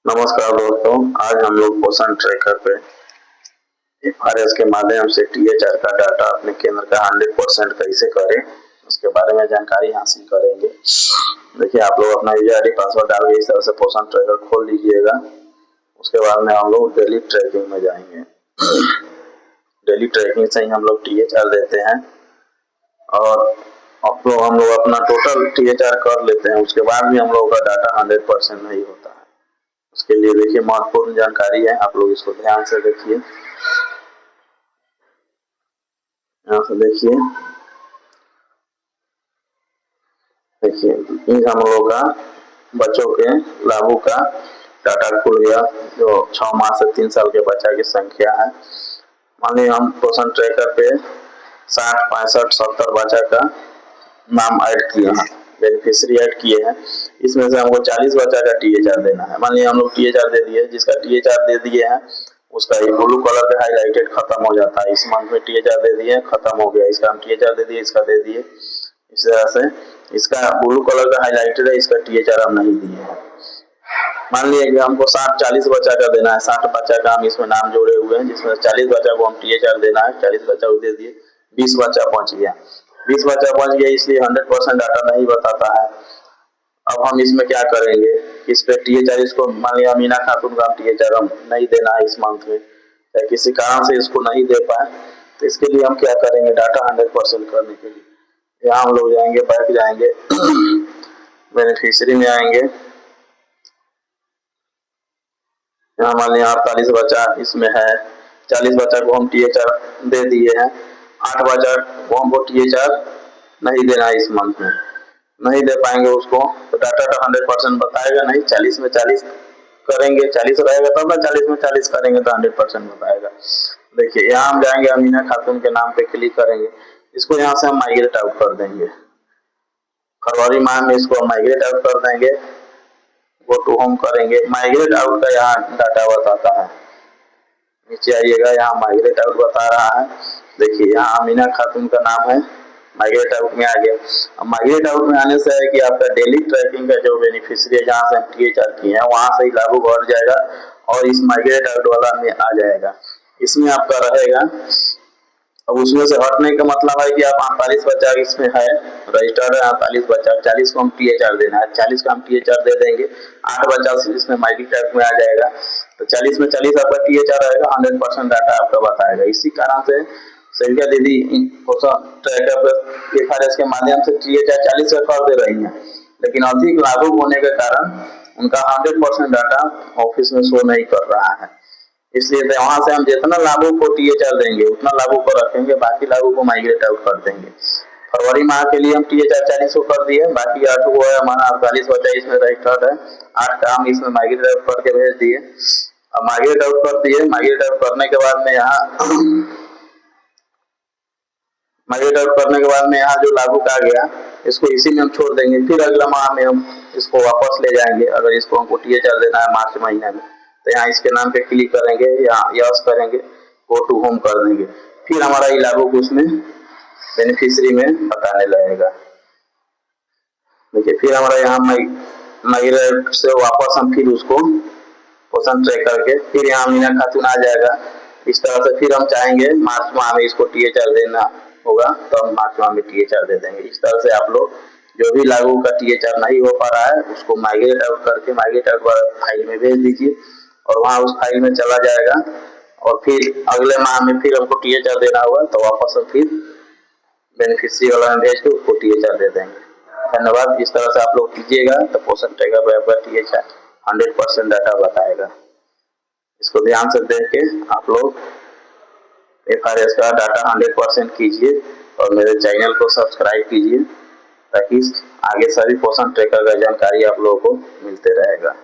नमस्कार दोस्तों, आज हम लोग पोषण ट्रैकर पे एफआरएस के माध्यम से टीएचआर का डाटा अपने केंद्र का 100% कैसे करें उसके बारे में जानकारी हासिल करेंगे। देखिए, आप लोग अपना यूजर आईडी पासवर्ड डाल के इस तरह से पोषण ट्रैकर खोल लीजिएगा। उसके बाद में हम लोग डेली ट्रैकिंग में जाएंगे। डेली ट्रैकिंग से ही हम लोग टीएचआर देते हैं और हम लोग अपना टोटल टीएचआर कर लेते हैं। उसके बाद भी हम लोगों का डाटा 100% नहीं होता है। उसके लिए देखिए, महत्वपूर्ण जानकारी है, आप लोग इसको ध्यान से देखिए। यहाँ से देखिए हम लोगों का बच्चों के लागू का डाटा खुल गया, जो 6 माह से 3 साल के बच्चा की संख्या है। मान लीजिए हम पोषण ट्रैकर पे 60, 65, 70 बच्चा का नाम ऐड किए हैं, बेनिफिशियरी ऐड किए हैं। इसमें से हमको 40 बच्चा का टीएचआर देना है। मान लीजिए हम लोग टीएचआर दे दिए, जिसका टीएचआर दे दिए हैं उसका ये ब्लू कलर का हाईलाइटेड खत्म हो जाता है। इस मंथ में टीएचआर दे दिए, खत्म हो गया। इसका हम टीएचआर दे दिए, इसका दे दिए। इस तरह से इसका ब्लू कलर का हाईलाइटेड है, इसका टीएचआर हम नहीं दिए हैं। मान लीजिए कि हमको 60-40 बच्चा का देना है। 60 बच्चा का हम इसमें नाम जोड़े हुए हैं, जिसमें 40 बच्चा को हम टीएचआर देना है। 40 बच्चा को दे दिए, 20 बच्चा पहुंच गया। 20 बच्चा पहुंच गया, इसलिए 100% डाटा नहीं बताता है। अब हम इसमें क्या करेंगे, इस पे टीएचआर इसको मान लिया मीना खातून का टीएचआर हम नहीं देना है इस मंथ में, या किसी कारण से इसको नहीं दे पाए, तो इसके लिए हम क्या करेंगे, डाटा 100% करने के लिए यहाँ हम लोग जाएंगे, बैक जाएंगे, बेनिफिशियरी में आएंगे। यहाँ मान लिया 48 बच्चा इसमें है, 40 बच्चा को हम टीएचआर दे दिए हैं। 8 बच्चा को हमको टीएचआर नहीं देना है इस मंथ में, नहीं दे पाएंगे उसको, तो डाटा तो 100% बताएगा नहीं। 40 में 40 करेंगे, 40 रहेगा तब ना, 40 में 40 करेंगे तो 100% बताएगा। देखिए, यहाँ हम जाएंगे, अमीना खातून के नाम पे क्लिक करेंगे। इसको यहाँ से हम माइग्रेट आउट कर देंगे। फरवरी माह में इसको हम माइग्रेट आउट कर देंगे। गो टू होम करेंगे, माइग्रेट आउट का यहाँ डाटा बताता है। नीचे आइएगा, यहाँ माइग्रेट आउट बता रहा है। देखिए, यहाँ अमीना खातून का नाम है, माइग्रेट आउट में आ गया। अब माइग्रेट आउट में आने से है कि आपका डेली ट्रैकिंग का जो बेनिफिशियरी है, जहाँ से हम टीएचआर किए हैं वहां से ही लागू बढ़ जाएगा और इस माइग्रेट आउट वाला में आ जाएगा। इसमें आपका रहेगा। अब उसमें से हटने का मतलब है कि आप 48 बच्चा इसमें है रजिस्टर्ड है, 48 बच्चा, 40 को हम टीएचआर देना है, 40 का हम टीएचआर दे देंगे। 8 बच्चा इसमें माइग्रेट आउट में आ जाएगा, तो 40 में 40 आपका टीएचआर रहेगा, 100% डाटा आपका बताएगा। इसी कारण से सविता दीदी एफआरएस के माध्यम से टीएचआर 40 का कर दे रही है, लेकिन अधिक लागू होने के कारण उनका 100% डाटा ऑफिस में शो नहीं कर रहा है। इसलिए वहां से हम जितना लागू को टीएचआर देंगे उतना लागू को रखेंगे, बाकी लागू को माइग्रेट आउट कर देंगे। फरवरी माह के लिए हम टीएचआर 40 को कर दिए, बाकी 8 को है हमारा 48 बच्चा इसमें रजिस्टर्ड है, 8 का हम इसमें माइग्रेट आउट करके भेज दिए। अब माइग्रेट आउट कर दिए, माइग्रेट आउट करने के बाद में यहाँ माइग्रेट आउट करने के बाद में यहाँ जो लागू का गया इसको इसी में हम छोड़ देंगे। फिर अगला माह में हम इसको वापस ले जाएंगे। अगर इसको हमको टीएचआर देना है मार्च महीने में, तो यहाँ इसके नाम पे क्लिक करेंगे, यहाँ यस करेंगे, गो टू होम कर देंगे। फिर हमारा ये लागू को उसमें बेनिफिशियरी में बताने लगेगा। देखिए, फिर हमारा यहाँ माइग्रेट से वापस हम फिर उसको पोषण ट्रैक करके फिर यहाँ मीना खातून आ जाएगा। इस तरह से फिर हम चाहेंगे मार्च माह में इसको टीएचआर देना होगा, तो हम मार्च माह में टीएचआर दे देंगे। इस तरह से आप लोग जो भी लागू का टीएचआर नहीं हो पा रहा है उसको माइग्रेट आउट करके माइग्रेट आउट फाइल में भेज दीजिए और वहाँ उस फाइल में चला जाएगा। और फिर अगले माह में फिर हमको टीएचआर देना होगा, तो वापस हम फिर बेनिफिशियरी वाला में भेज के उसको टीएचआर दे देंगे। धन्यवाद। इस तरह से आप लोग कीजिएगा तो पोषण ट्रैकर पर आपका टीएचआर 100% डाटा बताएगा। इसको ध्यान से देख के आप लोग एफआरएस का डाटा 100% कीजिए और मेरे चैनल को सब्सक्राइब कीजिए, ताकि आगे सभी पोषण ट्रैकर का जानकारी आप लोगों को मिलते रहेगा।